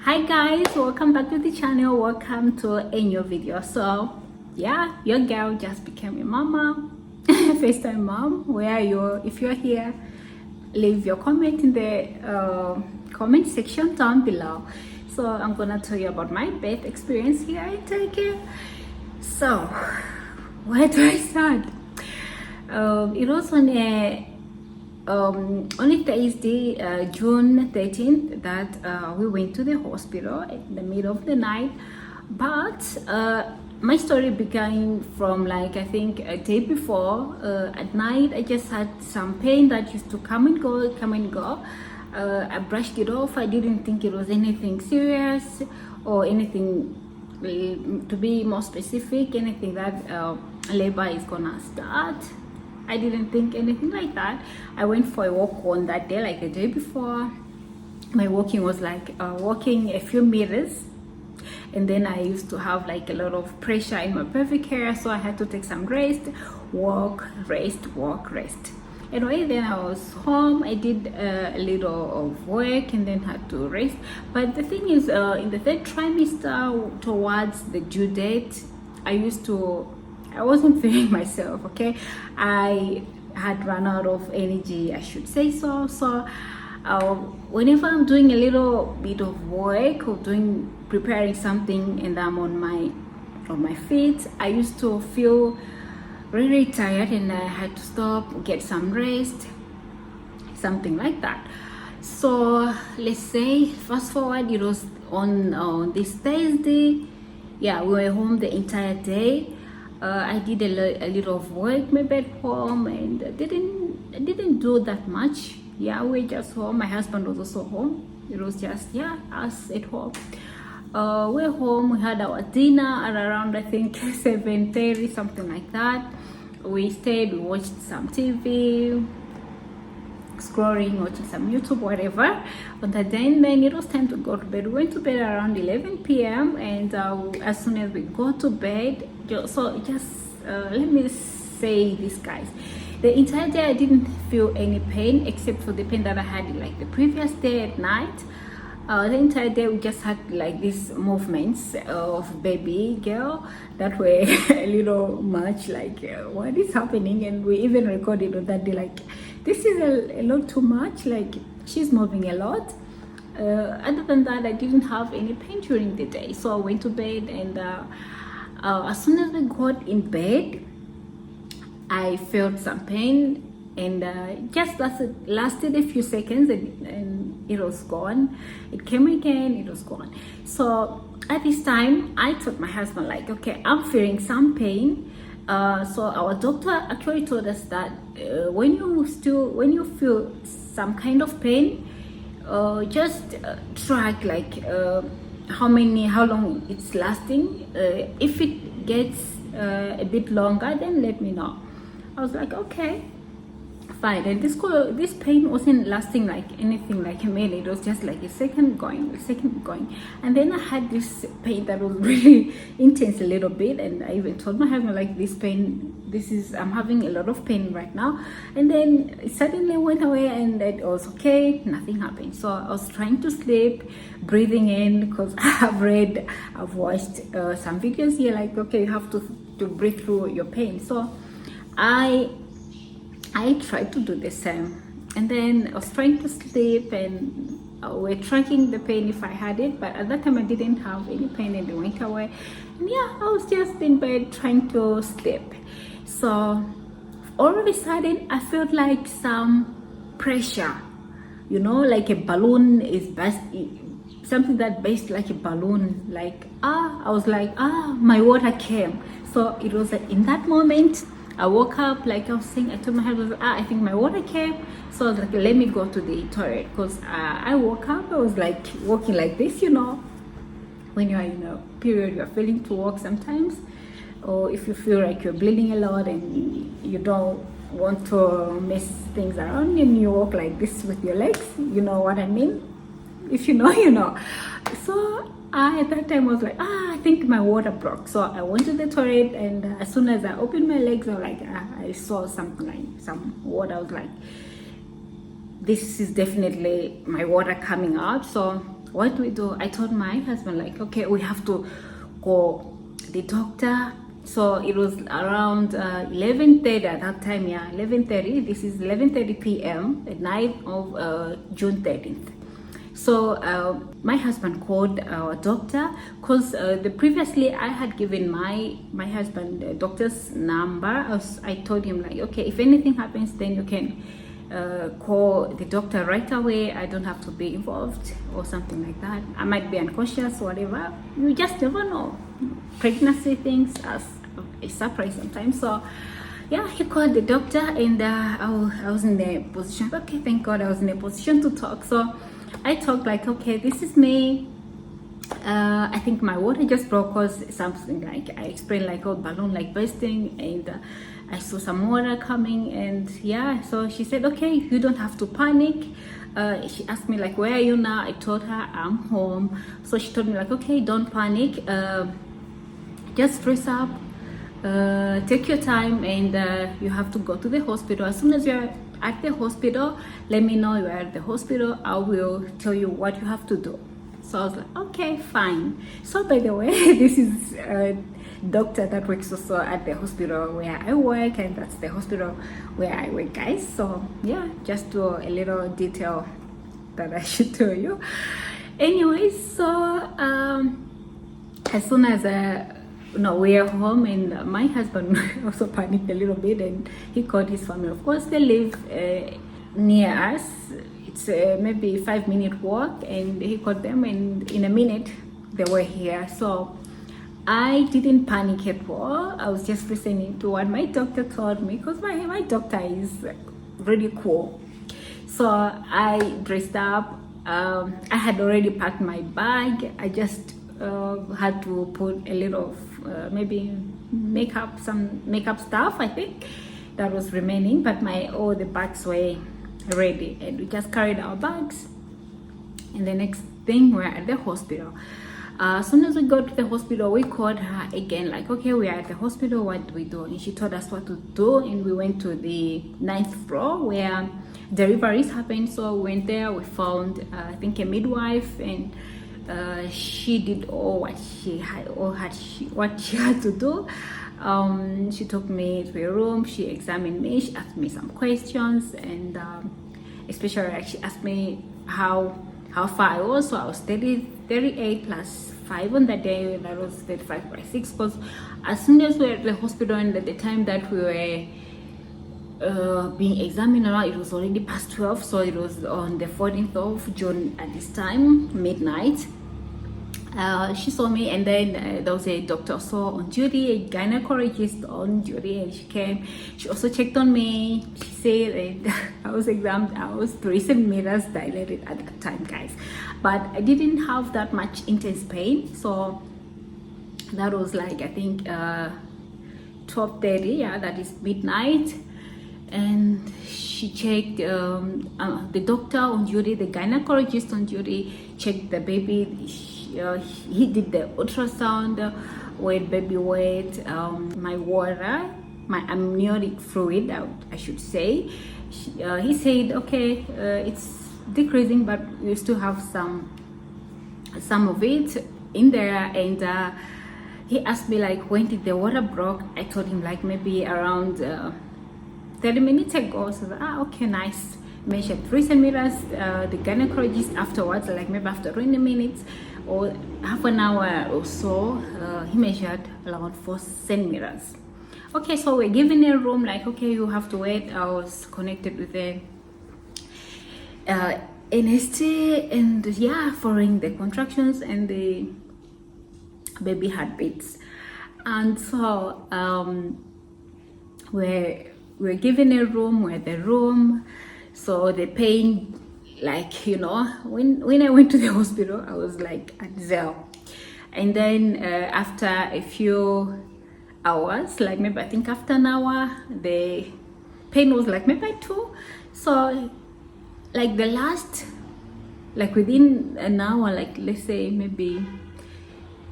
Hi guys, welcome back to the channel. Welcome to a new video. So yeah, your girl just became a mama. First time mom. Where are you? If you're here, leave your comment in the comment section down below. So I'm gonna tell you about my birth experience here in Turkey. So where do I start? It was on a Thursday, June 13th, that we went to the hospital in the middle of the night. But my story began from, like, I think a day before. At night, I just had some pain that used to come and go. I brushed it off. I didn't think it was anything serious or anything, to be more specific, anything that labor is gonna start. I didn't think anything like that. I went for a walk on that day, like the day before. My walking was like walking a few meters, and then I used to have like a lot of pressure in my pelvic area, so I had to take some rest, walk, rest, walk, rest. Anyway, then I was home. I did a little of work and then had to rest. But the thing is, in the third trimester, towards the due date, I wasn't feeling myself, okay? I had run out of energy, I should say so. So whenever I'm doing a little bit of work or preparing something and I'm on my feet, I used to feel really tired and I had to stop, get some rest, something like that. So let's say fast forward, it was on this Thursday. Yeah, we were home the entire day. I did a little of work maybe at home, and I didn't do that much. Yeah, we were just home. My husband was also home. It was just us at home. We're home. We had our dinner at around, I think, 7:30, something like that. We stayed. We watched some TV, scrolling, watching some YouTube, whatever. But then it was time to go to bed. We went to bed around 11 p.m. and as soon as we go to bed, let me say this, guys. The entire day I didn't feel any pain except for the pain that I had like the previous day at night. The entire day we just had like these movements of baby girl that were a little much, like what is happening, and we even recorded on that day, like this is a lot too much, like she's moving a lot. Other than that, I didn't have any pain during the day. So I went to bed, and as soon as we got in bed, I felt some pain, and just lasted a few seconds, and it was gone. It came again, it was gone. So at this time, I told my husband, like, okay, I'm feeling some pain. So our doctor actually told us that when you feel some kind of pain, just track like how long it's lasting. If it gets a bit longer, then let me know. I was like, okay, fine. And this pain wasn't lasting like anything like a minute. It was just like a second going. And then I had this pain that was really intense a little bit, and I even told my husband, like, I'm having a lot of pain right now. And then it suddenly went away, and it was okay, nothing happened. So I was trying to sleep, breathing in, because I've watched some videos here, like, okay, you have to breathe through your pain. So I tried to do the same, and then I was trying to sleep, and we're tracking the pain if I had it, but at that time I didn't have any pain, and it went away. And yeah, I was just in bed trying to sleep. So all of a sudden I felt like some pressure, like a balloon is something that burst like a balloon, like I was like, my water came. So it was in that moment I woke up, like I was saying, I told my husband, I think my water came. So I was like, let me go to the toilet, because I woke up, I was like walking like this, when you're in a period, you're feeling to walk sometimes, or if you feel like you're bleeding a lot and you don't want to mess things around, and you walk like this with your legs, you know what I mean? If you know, you know. So at that time I was like, I think my water broke. So I went to the toilet, and as soon as I opened my legs, I was like, I saw something like some water. I was like, this is definitely my water coming out. So what do we do? I told my husband, like, okay, we have to go the doctor. So it was around 11:30 at that time. Yeah, 11:30. This is 11:30 p.m. at night of June 13th. So my husband called our doctor, because the previously I had given my husband the doctor's number. I told him, like, okay, if anything happens, then you can call the doctor right away. I don't have to be involved or something like that. I might be unconscious, whatever. You just never know. Pregnancy things are a surprise sometimes. So yeah, he called the doctor, and I was in the position, okay, thank God I was in a position to talk. So I talked, like, okay, this is me. I think my water just broke, because something like I explained, like, oh, balloon like bursting, and I saw some water coming. And yeah, so she said, okay, you don't have to panic. She asked me, like, where are you now? I told her I'm home. So she told me, like, okay, don't panic, just dress up, take your time, and you have to go to the hospital. As soon as you're at the hospital, let me know you are at the hospital. I will tell you what you have to do. So I was like, okay, fine. So by the way, this is a doctor that works also at the hospital where I work, and that's the hospital where I work, guys. So yeah, just do a little detail that I should tell you. Anyways, so as soon as we are home, and my husband also panicked a little bit, and he called his family. Of course, they live near us. It's maybe 5-minute walk, and he called them, and in a minute they were here. So I didn't panic at all. I was just listening to what my doctor told me, because my doctor is really cool. So I dressed up. I had already packed my bag. I just had to put a little maybe some makeup stuff, I think, that was remaining, but all the bags were ready, and we just carried our bags. And the next thing, we're at the hospital. As soon as we got to the hospital, we called her again, like, okay, we are at the hospital, what do we do? And she told us what to do, and we went to the 9th floor where deliveries happened. So we went there. We found I think a midwife, and she did all what she had to do. She took me to a room. She examined me. She asked me some questions, and especially, like, she asked me how far I was. So I was 38 plus 5 on that day, and I was 35 by 6. Because as soon as we were at the hospital, and at the time that we were being examined, it was already past 12. So it was on the 14th of June at this time, midnight. She saw me, and then there was a doctor also on duty, a gynecologist on duty, and she came. She also checked on me. She said that I was examined. I was 3 centimeters dilated at that time, guys, but I didn't have that much intense pain. So that was like, I think 12:30. Yeah, that is midnight. And she checked, the doctor on duty, the gynecologist on duty, checked the baby. He did the ultrasound, weighed baby weight, my water, my amniotic fluid, I should say. He said, okay, it's decreasing, but we still have some of it in there. And he asked me, like, when did the water broke? I told him, like, maybe around 30 minutes ago. So okay, nice. Measured 3 centimeters. The gynecologist afterwards, like maybe after 20 minutes or half an hour or so, he measured around 4 centimeters. Okay, so we're given a room, like, okay, you have to wait. I was connected with the NST, and yeah, following the contractions and the baby heartbeats. And so we're given a room. We're the room. So the pain, like, when I went to the hospital, I was like at 0. And then after a few hours, like maybe I think after an hour, the pain was like maybe 2. So like the last, like within an hour, like let's say maybe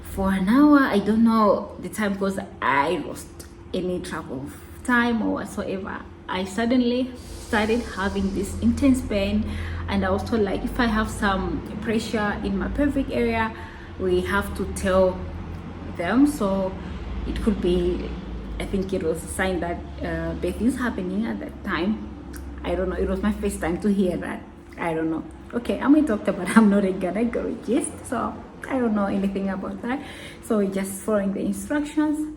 for an hour, I don't know the time, because I lost any track of time or whatsoever. I suddenly started having this intense pain, and I was told like if I have some pressure in my pelvic area, we have to tell them. So it could be, I think it was a sign that birth is happening at that time. I don't know, it was my first time to hear that. I don't know. Okay, I'm a doctor, but I'm not a gynecologist, so I don't know anything about that. So we're just following the instructions.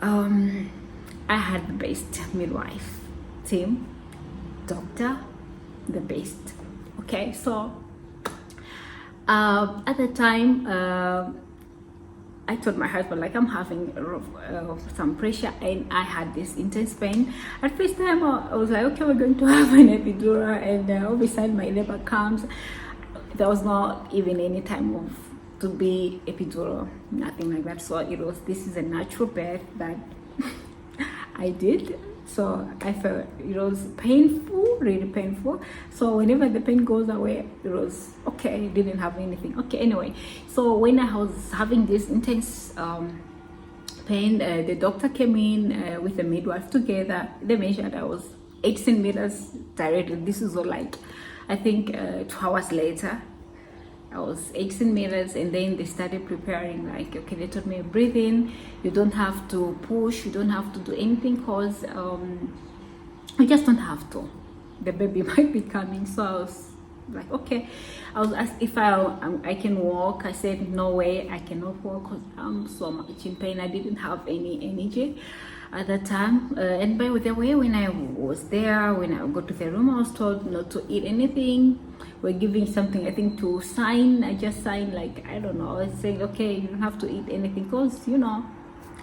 I had the best midwife team, doctor, the best. Okay, so at the time, I told my husband like I'm having some pressure and I had this intense pain. At first time I was like, okay, we're going to have an epidural, and all of a sudden my labor comes. There was not even any time of to be epidural, nothing like that. So it was, this is a natural birth that I did. So I felt it was painful, really painful. So whenever the pain goes away, it was okay. Didn't have anything. Okay, anyway. So when I was having this intense pain, the doctor came in with the midwife together. They measured. I was 8 centimeters directly. This is all like, I think 2 hours later. I was 8 centimeters, and then they started preparing, like, okay, they told me breathe in, you don't have to push, you don't have to do anything, because you just don't have to, the baby might be coming. So I was like, okay. I was asked if I can walk. I said no way, I cannot walk because I'm so much in pain. I didn't have any energy at that time. And by the way, when I was there, when I got to the room, I was told not to eat anything. We're giving something, I think, to sign. I just signed, like, I don't know. I was saying, okay, you don't have to eat anything, because, you know,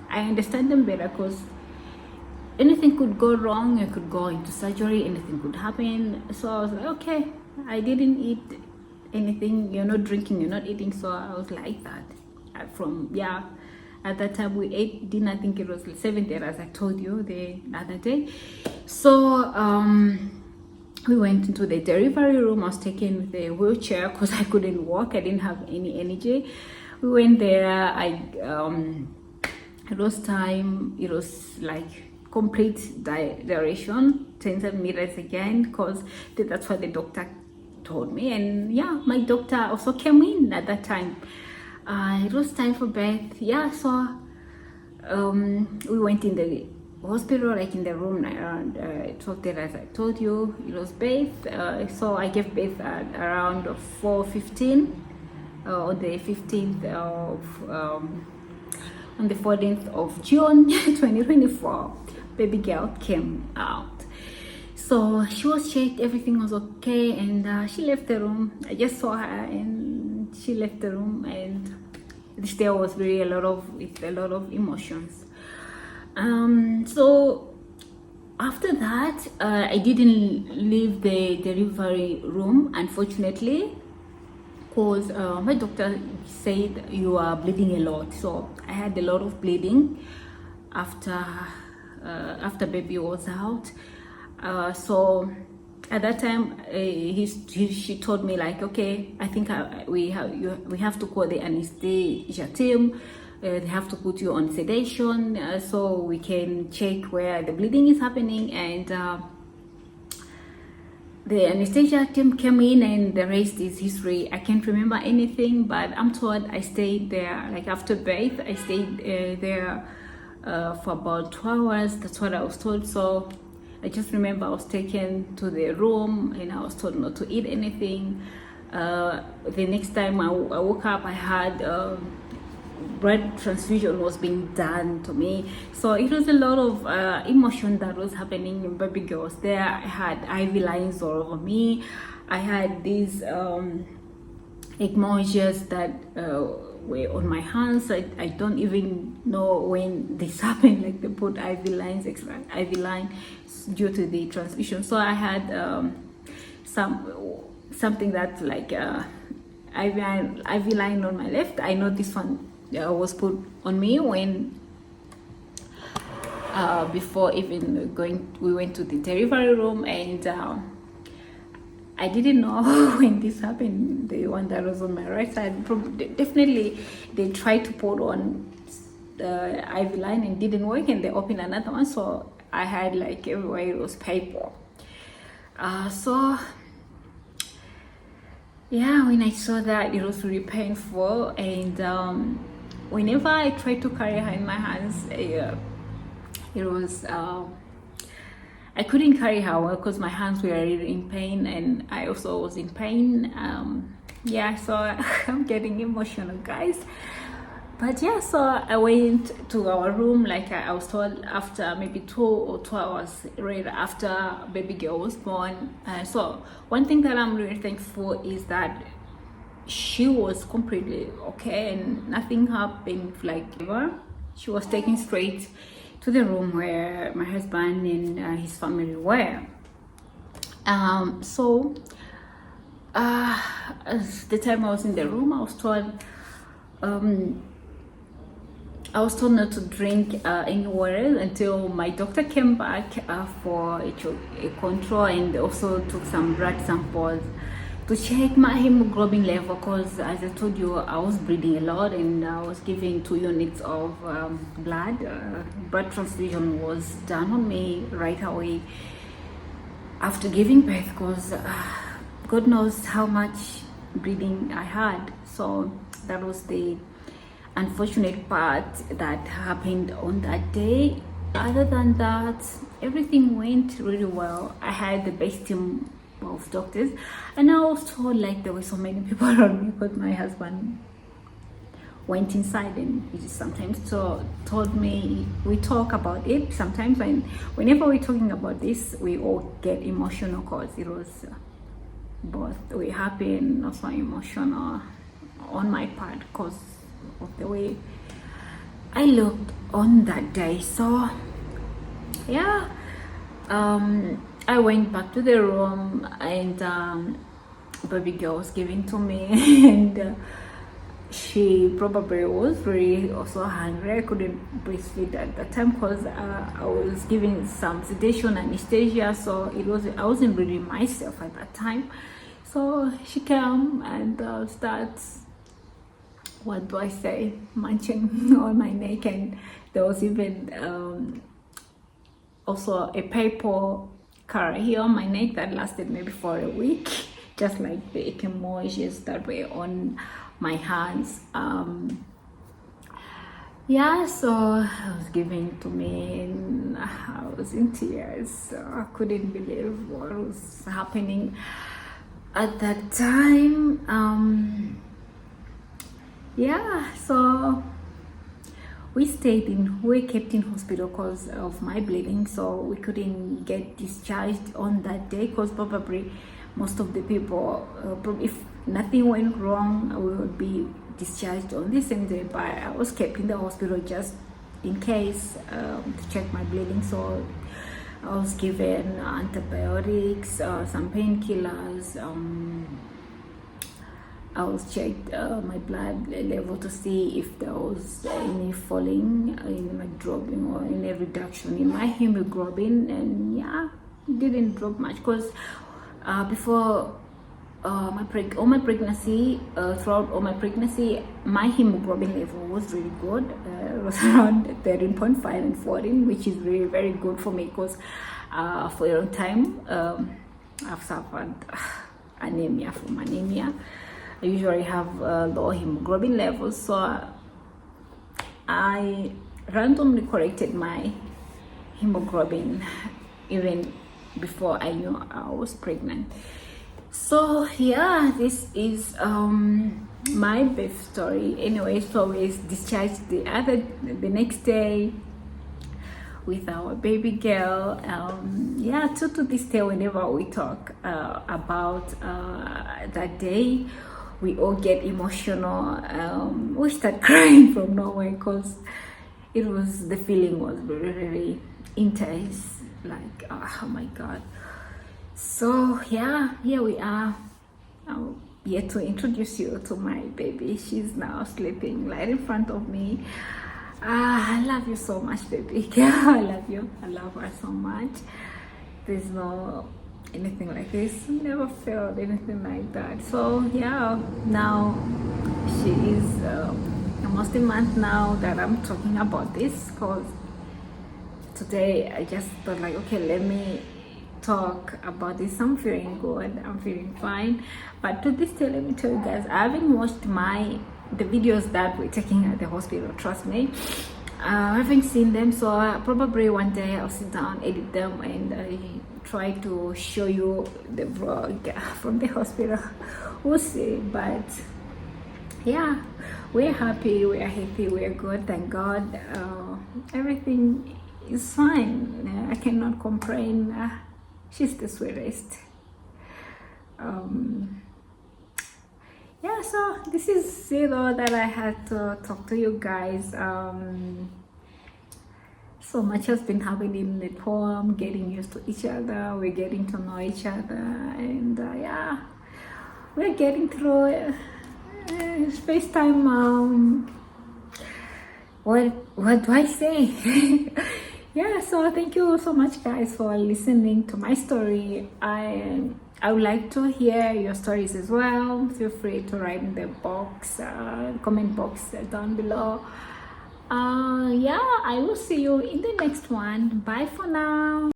I understand them better, because anything could go wrong. I could go into surgery, anything could happen. So I was like, okay. I didn't eat anything. You're not drinking, you're not eating. So I was like that. At that time we ate dinner. I think it was 7:30, as I told you the other day. So we went into the delivery room. I was taken with a wheelchair because I couldn't walk. I didn't have any energy. We went there. It was time. It was like complete dilation, 10 centimeters again, because that's what the doctor told me. And yeah, my doctor also came in at that time. It was time for birth. Yeah, so we went in the hospital, like in the room around 12:30, as I told you. It was birth. So I gave birth at around 4:15 on the 15th of on the 14th of June 2024. Baby girl came out. So she was checked, everything was okay, and she left the room. I just saw her and she left the room, and this day was really a lot of emotions. So after that, I didn't leave the delivery room, unfortunately, because my doctor said you are bleeding a lot. So I had a lot of bleeding after baby was out. So at that time, she told me, like, okay, I think we have to call the anesthesia team. They have to put you on sedation so we can check where the bleeding is happening. And the anesthesia team came in, and the rest is history. I can't remember anything, but I'm told I stayed there, like after birth, I stayed there for about 2 hours. That's what I was told. So I just remember I was taken to the room and I was told not to eat anything. The next time I woke up, I had blood transfusion was being done to me. So it was a lot of emotion that was happening. And baby girl was there. I had IV lines all over me. I had these egg moisures that were on my hands. I don't even know when this happened. Like they put IV lines, extra IV line, due to the transfusion. So I had something that's like IV line on my left. I know this one was put on me when before even we went to the delivery room, and I didn't know when this happened. The one that was on my right side, definitely they tried to put on the IV line and didn't work, and they opened another one. So I had, like, everywhere it was paper. So yeah, when I saw that, it was really painful, and whenever I tried to carry her in my hands, it was I couldn't carry her well because my hands were really in pain, and I also was in pain. Yeah, so I'm getting emotional, guys. But yeah, so I went to our room, like I was told, after maybe 2 or 2 hours right after baby girl was born. So one thing that I'm really thankful is that she was completely okay and nothing happened. Like she was taken straight to the room where my husband and his family were. So the time I was in the room, I was told not to drink any water until my doctor came back for a control, and also took some blood samples to check my hemoglobin level, because as I told you, I was bleeding a lot and I was given 2 units of blood. Blood transfusion was done on me right away after giving birth, because God knows how much bleeding I had. So that was the unfortunate part that happened on that day. Other than that, everything went really well. I had the best team of doctors, and I was told like there were so many people around me, because my husband went inside and he just sometimes told me, we talk about it sometimes, and whenever we're talking about this, we all get emotional, because it was both we happy and also emotional on my part because of the way I looked on that day. So yeah, I went back to the room, and baby girl was given to me and she probably was really also hungry. I couldn't breastfeed at that time because I was giving some sedation anesthesia, so I wasn't really myself at that time. So she came and starts, what do I say, munching on my neck, and there was even also a paper car here on my neck that lasted maybe for a week, just like the emojis that were on my hands. Yeah, so I was given to me and I was in tears. So I couldn't believe what was happening at that time. Yeah, so we were kept in hospital because of my bleeding, so we couldn't get discharged on that day, because probably most of the people, if nothing went wrong, we would be discharged on the same day. But I was kept in the hospital just in case, to check my bleeding. So I was given antibiotics, some painkillers. I was checked my blood level to see if there was any falling in my dropping or any reduction in my hemoglobin, and yeah, it didn't drop much, because before all my pregnancy, throughout all my pregnancy, my hemoglobin level was really good. It was around 13.5 and 14, which is really very good for me, because for a long time I've suffered anemia. From anemia, I usually have low hemoglobin levels, so I randomly corrected my hemoglobin even before I knew I was pregnant. So yeah, this is my birth story. Anyway, so we was discharged the next day with our baby girl. Yeah, to this day, whenever we talk about that day, we all get emotional. We start crying from nowhere, because the feeling was really, really intense. Like, oh my God. So yeah, here we are. I'm here to introduce you to my baby. She's now sleeping right in front of me. I love you so much, baby girl. I love you. I love her so much. There's no anything like this. Never felt anything like that. So yeah, now she is almost a month now that I'm talking about this, because today I just thought like, okay, let me talk about this. I'm feeling good, I'm feeling fine. But to this day, let me tell you guys, I haven't watched the videos that we're taking at the hospital, trust me. I haven't seen them, so probably one day I'll sit down, edit them, and try to show you the vlog from the hospital. We'll see. But yeah, we're happy, we're healthy, we're good, thank God. Everything is fine. I cannot complain. She's the sweetest. Yeah, so this is that I had to talk to you guys. So much has been happening at home, getting used to each other, we're getting to know each other, and yeah, we're getting through it. FaceTime. What do I say? Yeah, so thank you so much, guys, for listening to my story. I would like to hear your stories as well. Feel free to write in the box, comment box down below. Yeah, I will see you in the next one. Bye for now.